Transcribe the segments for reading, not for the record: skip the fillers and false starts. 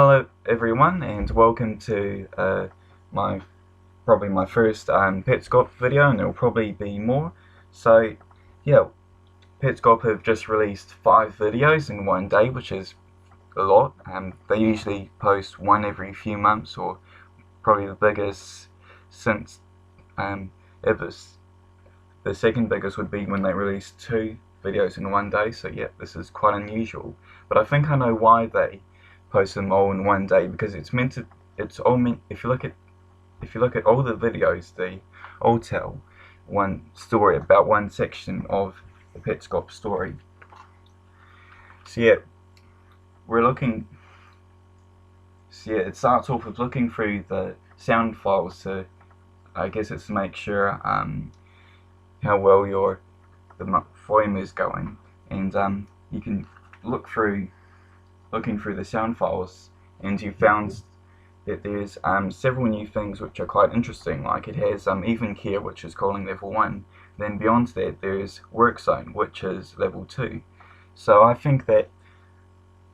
Hello everyone, and welcome to probably my first Petscop video, and there'll probably be more. So yeah, Petscop have just released 5 videos in one day, which is a lot. They usually post one every few months, or probably the biggest since ever. The second biggest would be when they release 2 videos in one day. So yeah, this is quite unusual, but I think I know why they post them all in one day, because it's all meant, if you look at all the videos, they all tell one story about one section of the Petscop story. So yeah, it starts off with looking through the sound files to, I guess it's to make sure how well the volume is going, and you can looking through the sound files, and you found that there's several new things which are quite interesting. Like it has even care, which is calling level 1. Then beyond that there's work zone, which is level 2. So I think that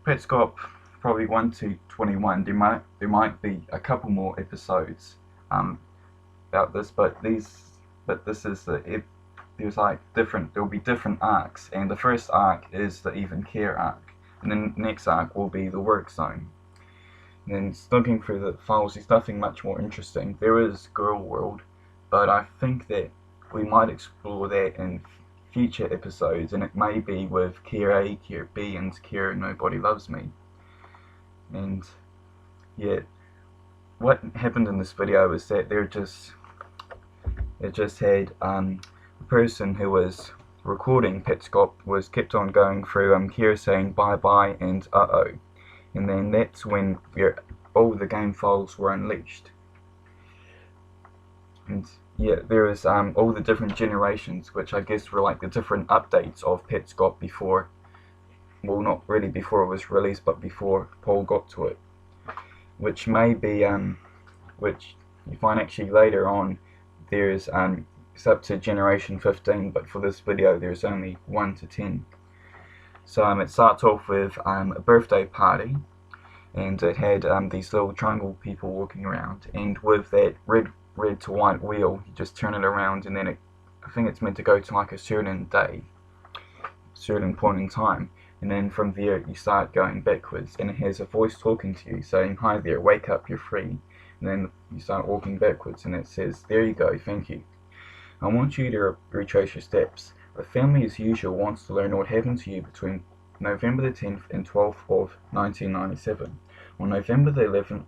Petscop probably 1 to 21, there might be a couple more episodes about this, but this is there'll be different arcs, and the first arc is the even care arc, and then the next arc will be the work zone. And then looking through the files, there's nothing much more interesting. There is Girl World, but I think that we might explore that in future episodes, and it may be with Care A, Care B, and Care Nobody Loves Me. And yeah, what happened in this video is that it just had the person who was recording Petscop was kept on going through Care saying bye bye and uh-oh, and then that's when all the game files were unleashed. And yeah, there is all the different generations, which I guess were like the different updates of Petscop before, well, not really before it was released, but before Paul got to it, which may be which you find actually later on there's it's up to generation 15, but for this video there's only 1 to 10. So it starts off with a birthday party, and it had these little triangle people walking around, and with that red to white wheel you just turn it around, and then I think it's meant to go to like a certain point in time, and then from there you start going backwards, and it has a voice talking to you saying, "Hi there, wake up, you're free." And then you start walking backwards, and it says, "There you go, thank you. I want you to retrace your steps. A family as usual wants to learn what happened to you between November the 10th and 12th of 1997. On November the 10th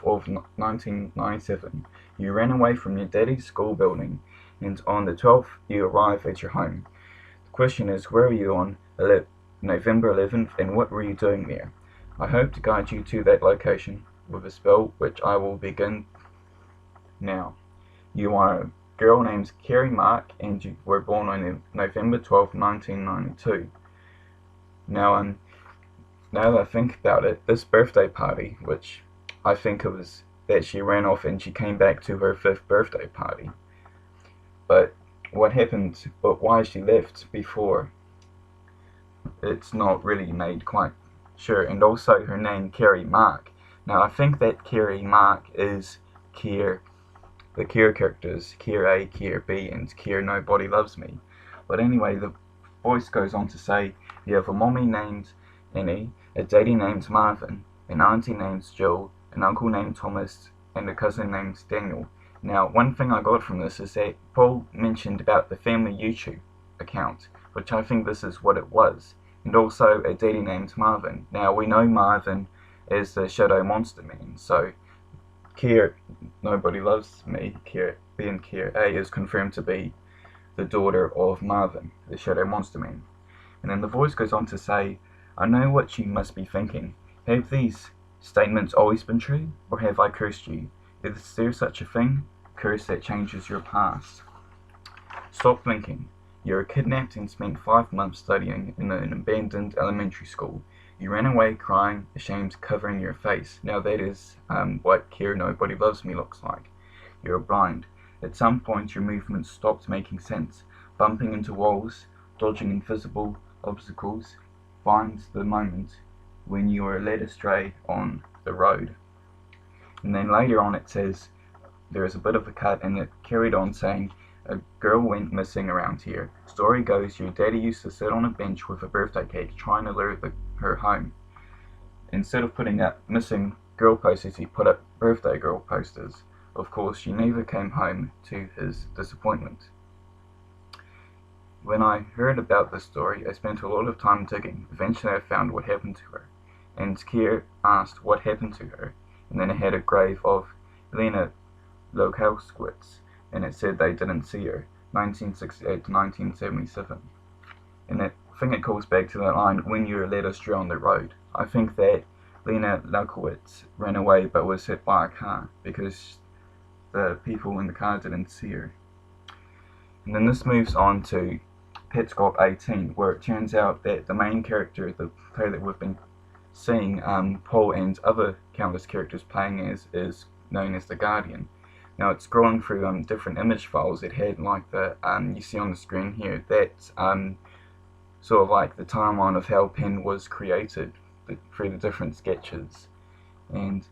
of 1997, you ran away from your daddy's school building, and on the 12th you arrive at your home. The question is, where were you on November 11th, and what were you doing there? I hope to guide you to that location with a spell which I will begin now. You are a girl named Carrie Mark, and you were born on November 12, 1992. Now that I think about it, this birthday party, which I think it was that she ran off and she came back to her 5th birthday party. But what happened, but why she left before, it's not really made quite sure. And also her name, Carrie Mark. Now I think that Carrie Mark is the Care characters, Care A, Care B, and Care Nobody Loves Me. But anyway, the voice goes on to say, you have a mommy named Annie, a daddy named Marvin, an auntie named Jill, an uncle named Thomas, and a cousin named Daniel. Now, one thing I got from this is that Paul mentioned about the family YouTube account, which I think this is what it was, and also a daddy named Marvin. Now, we know Marvin is the Shadow Monster Man, so Care Nobody Loves Me, Care B and Care A, is confirmed to be the daughter of Marvin, the Shadow Monster Man. And then the voice goes on to say, I know what you must be thinking. Have these statements always been true, or have I cursed you? Is there such a thing? Curse that changes your past. Stop thinking. You were kidnapped and spent 5 months studying in an abandoned elementary school. You ran away crying, ashamed, covering your face. Now that is what Care Nobody Loves Me looks like. You were blind. At some point your movements stopped making sense, bumping into walls, dodging invisible obstacles. Find the moment when you were led astray on the road. And then later on it says, there is a bit of a cut, and it carried on saying, a girl went missing around here. Story goes your daddy used to sit on a bench with a birthday cake trying to lure her home. Instead of putting up missing girl posters, he put up birthday girl posters. Of course, she never came home, to his disappointment. When I heard about this story, I spent a lot of time digging. Eventually I found what happened to her, and Kier asked what happened to her, and then it had a grave of Lena Lokowskowitz, and it said they didn't see her, 1968 to 1977. And I think it calls back to that line, when you were led astray on the road. I think that Lena Lokowitz ran away but was hit by a car, because the people in the car didn't see her. And then this moves on to Petscop 18, where it turns out that the main character, the player that we've been seeing Paul and other countless characters playing as, is known as the Guardian. Now it's scrolling through different image files. It had like the you see on the screen here, that's sort of like the timeline of how Penn was created through the different sketches. And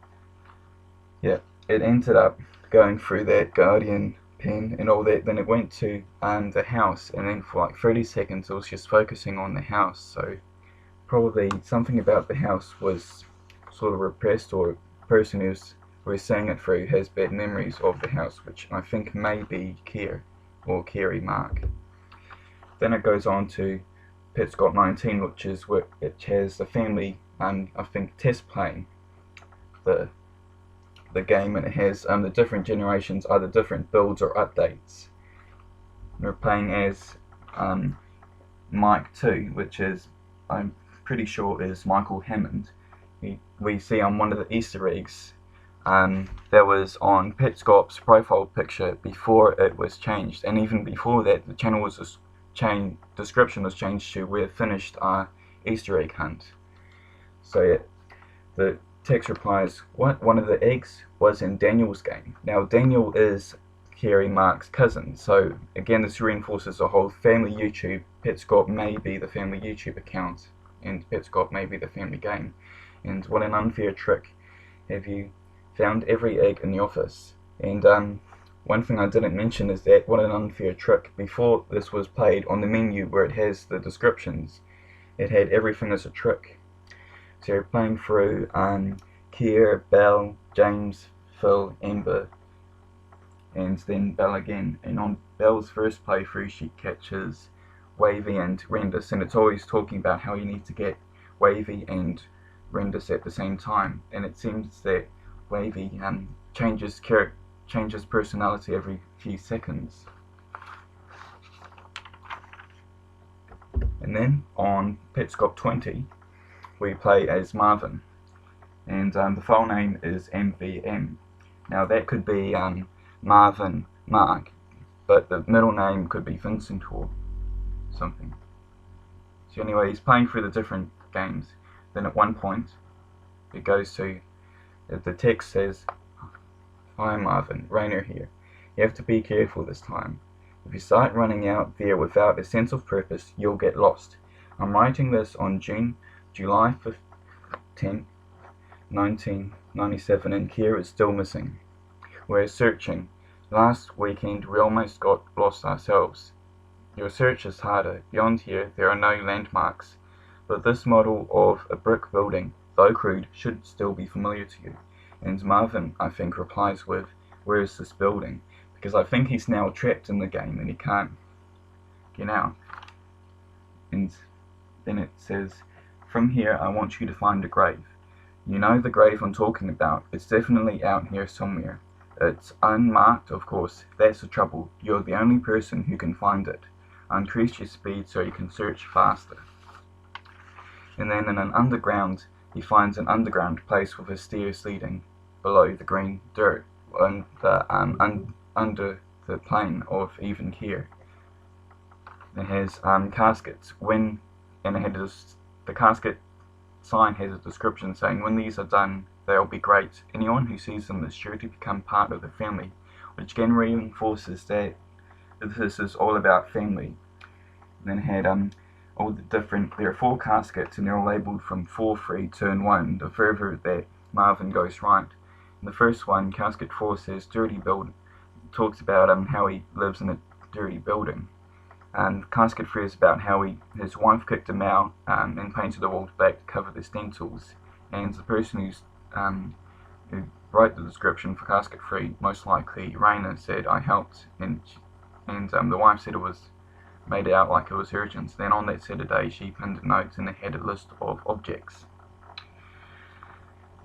yeah, it ended up going through that Guardian pen and all that. Then it went to the house, and then for like 30 seconds it was just focusing on the house. So probably something about the house was sort of repressed, or a person who's seeing it through has bad memories of the house, which I think may be Kier or Kerry Mark. Then it goes on to Petscop 19, which is where it has the family, I think, test playing the game, and it has the different generations, either different builds or updates. We're playing as Mike 2, which is, I'm pretty sure, is Michael Hammond. We see on one of the Easter eggs that was on Petscop's profile picture before it was changed, and even before that the channel was description was changed to "We've finished our Easter egg hunt." So yeah, the text replies, "What? One of the eggs was in Daniel's game." Now Daniel is Kerry Mark's cousin, so again this reinforces the whole family YouTube. Petscop may be the family YouTube account, and Petscop may be the family game. And what an unfair trick. Have you found every egg in the office? And one thing I didn't mention is that what an unfair trick. Before this was played, on the menu where it has the descriptions, it had everything as a trick. So you're playing through Kier, Belle, James, Phil, Amber, and then Belle again. And on Belle's first playthrough she catches Wavy and Rendus, and it's always talking about how you need to get Wavy and Rendus at the same time. And it seems that Wavy changes personality every few seconds. And then on Petscop 20 we play as Marvin, and the file name is MVM. Now that could be Marvin Mark, but the middle name could be Vincent or something. So anyway, he's playing through the different games. Then at one point it goes to, the text says, "Hi Marvin, Rainer here. You have to be careful this time. If you start running out there without a sense of purpose, you'll get lost. I'm writing this on July 10, 1997, and Kier is still missing. We're searching. Last weekend we almost got lost ourselves. Your search is harder. Beyond here there are no landmarks, but this model of a brick building, though crude, should still be familiar to you." And Marvin, I think, replies with, "Where is this building?" Because I think he's now trapped in the game and he can't get out. And then it says, "From here I want you to find a grave. You know the grave I'm talking about. It's definitely out here somewhere. It's unmarked, of course. That's the trouble. You're the only person who can find it. Increase your speed so you can search faster." And then in an underground, he finds an underground place with a stairs leading below the green dirt on the under the plane of even here. It has caskets. And the casket sign has a description saying, "When these are done, they'll be great. Anyone who sees them is sure to become part of the family," which again reinforces that this is all about family. And then it had there are 4 caskets and they're all labelled from 4-3, turn 1, the further that Marvin goes right. In the first one, casket 4 says dirty building, talks about how he lives in a dirty building. And casket 3 is about how his wife kicked him out and painted the walls black to cover the stencils. And the person who wrote the description for casket 3, most likely Raina, said I helped, and the wife said it was made out like it was urgent. Then on that Saturday she pinned a note and it had a list of objects.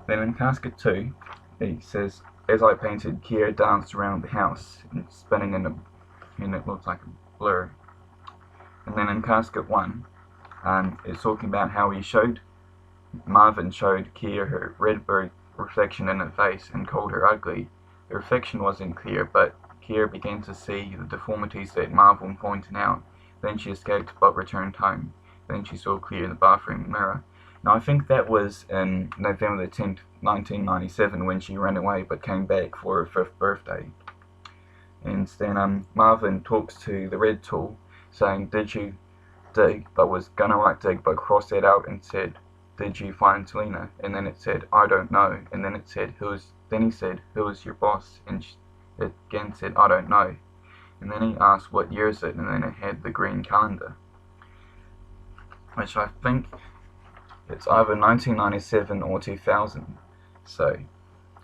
Then in casket 2 he says, as I painted, Kira danced around the house and spinning and it looked like a blur. And then in casket 1 it's talking about how Marvin showed Kira her redbird reflection in her face and called her ugly. The reflection wasn't clear, but Kira began to see the deformities that Marvin pointed out. Then she escaped but returned home. Then she saw clear in the bathroom mirror. Now I think that was in November the 10th, 1997 when she ran away but came back for her 5th birthday. And then Marvin talks to the red tool saying, did you dig, but was gonna write dig but crossed that out and said, did you find Selena? And then it said, I don't know. And then it said, then he said, who was your boss? And it again said, I don't know. And then he asked, what year is it? And then it had the green calendar, which I think it's either 1997 or 2000. So,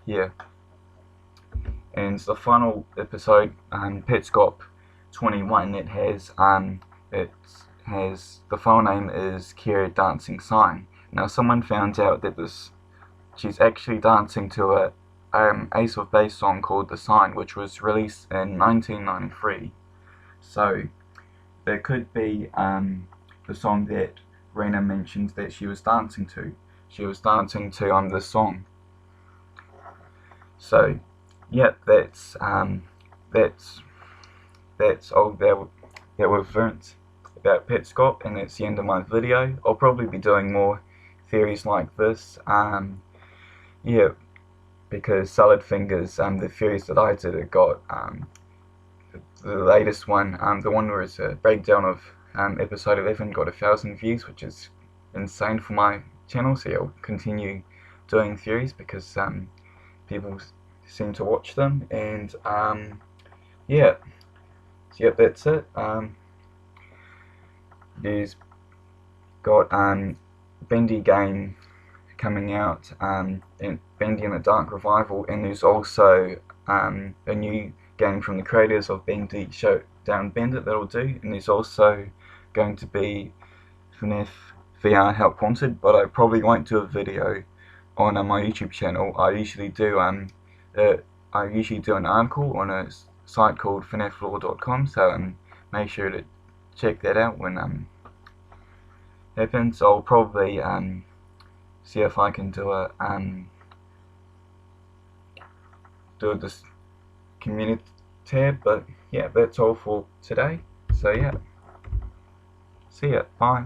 yeah. And the final episode, Petscop 21, it has the file name is Kira Dancing Sign. Now someone found out that she's actually dancing to a Ace of Base song called The Sign, which was released in 1993. So there could be the song that Rena mentions that she was dancing to. She was dancing to this song. So yeah, that's all that we've learnt about Petscop, and that's the end of my video. I'll probably be doing more theories like this. Yeah, because Solid Fingers, the theories that I did, it got the latest one, the one where it's a breakdown of episode 11, got 1,000 views, which is insane for my channel. So I'll continue doing theories because people seem to watch them, and yeah, so yep, that's it. There's got Bendy game coming out, and Bendy in the Dark Revival, and there's also a new game from the creators of Bendy Showdown Bandit that'll do, and there's also going to be FNAF VR Help Wanted, but I probably won't do a video on my YouTube channel. I usually do an article on a site called FNAFlaw.com, so make sure to check that out when happens. I'll probably see if I can do this community tab, but yeah, that's all for today. So yeah, see ya, bye.